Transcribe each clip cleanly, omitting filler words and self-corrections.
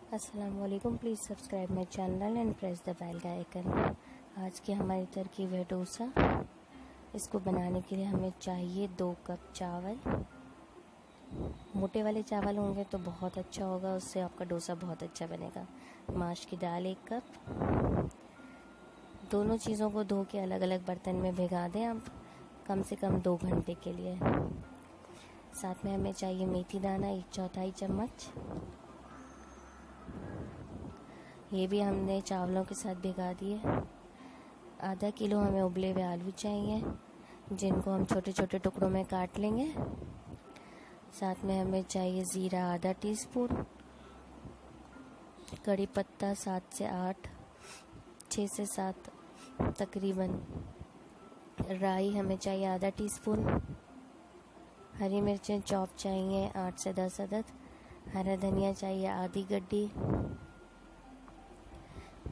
अस्सलामुअलैकुम, please subscribe my channel and press the bell का icon. आज की हमारी तरकीब है डोसा। इसको बनाने के लिए हमें चाहिए 2 कप चावल। मोटे वाले चावल होंगे तो बहुत अच्छा होगा, उससे आपका डोसा बहुत अच्छा बनेगा। माश की दाल 1 कप। दोनों चीज़ों को धो के अलग अलग बर्तन में भिगा दें आप, कम से कम 2 घंटे के लिए। साथ में हमें चाहिए मेथी दाना 1/4 चम्मच। ये भी हमने चावलों के साथ भिगा दिए। आधा किलो हमें उबले हुए आलू चाहिए, जिनको हम छोटे छोटे टुकड़ों में काट लेंगे। साथ में हमें चाहिए ज़ीरा आधा टीस्पून, कड़ी पत्ता 7 से 8, 6 से 7 तकरीबन। राई हमें चाहिए आधा टीस्पून। हरी मिर्चें चॉप चाहिए 8 से 10 अदद। हरा धनिया चाहिए आधी गड्डी।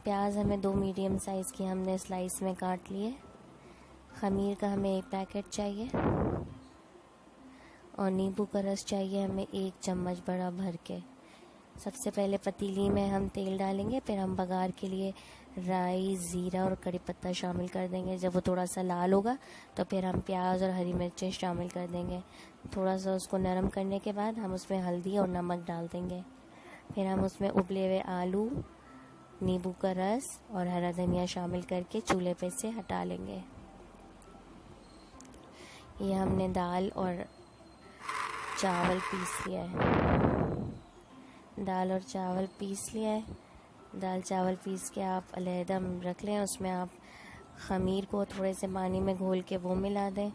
प्याज हमें 2 मीडियम साइज़ की हमने स्लाइस में काट लिए। खमीर का हमें 1 पैकेट चाहिए और नींबू का रस चाहिए हमें 1 चम्मच बड़ा भर के। सबसे पहले पतीली में हम तेल डालेंगे, फिर हम बघार के लिए राई, ज़ीरा और कड़ी पत्ता शामिल कर देंगे। जब वो थोड़ा सा लाल होगा तो फिर हम प्याज और हरी मिर्चें शामिल कर देंगे। थोड़ा सा उसको नरम करने के बाद हम उसमें हल्दी और नमक डाल देंगे। फिर हम उसमें उबले हुए आलू, नींबू का रस और हरा धनिया शामिल करके चूल्हे पे से हटा लेंगे। ये हमने दाल और चावल पीस लिया है। दाल और चावल पीस लिया है। दाल चावल पीस के आप अलहदा रख लें। उसमें आप खमीर को थोड़े से पानी में घोल के वो मिला दें।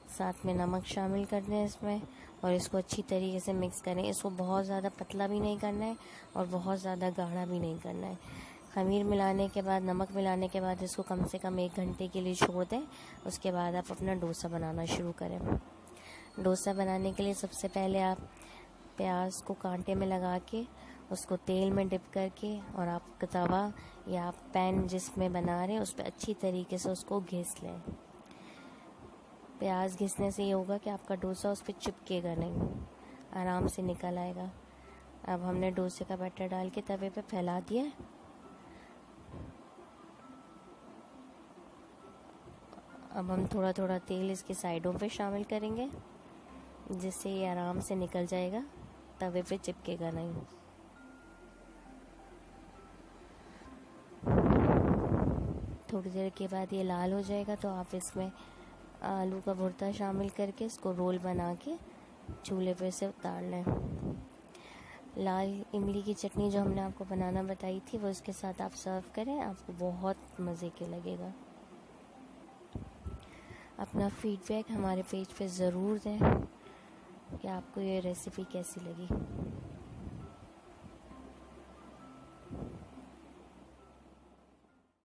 साथ में नमक शामिल कर दें इसमें और इसको अच्छी तरीके से मिक्स करें। इसको बहुत ज़्यादा पतला भी नहीं करना है और बहुत ज़्यादा गाढ़ा भी नहीं करना है। खमीर मिलाने के बाद, नमक मिलाने के बाद इसको कम से कम 1 घंटे के लिए छोड़ दें। उसके बाद आप अपना डोसा बनाना शुरू करें। डोसा बनाने के लिए सबसे पहले आप प्याज को कांटे में लगा के उसको तेल में डिप करके और आप तवा या पैन जिसमें बना रहे हैं उस पर अच्छी तरीके से उसको घिस लें। प्याज घिसने से ये होगा कि आपका डोसा उस पर चिपकेगा नहीं, आराम से निकल आएगा। अब हमने डोसे का बैटर डाल के तवे पे फैला दिया है। अब हम थोड़ा थोड़ा तेल इसके साइडों पे शामिल करेंगे, जिससे ये आराम से निकल जाएगा, तवे पे चिपकेगा नहीं। थोड़ी देर के बाद ये लाल हो जाएगा तो आप इसमें आलू का भुर्ता शामिल करके इसको रोल बना के चूल्हे पे से उतार लें। लाल इमली की चटनी जो हमने आपको बनाना बताई थी वो इसके साथ आप सर्व करें, आपको बहुत मज़े के लगेगा। अपना फीडबैक हमारे पेज पे ज़रूर दें कि आपको ये रेसिपी कैसी लगी।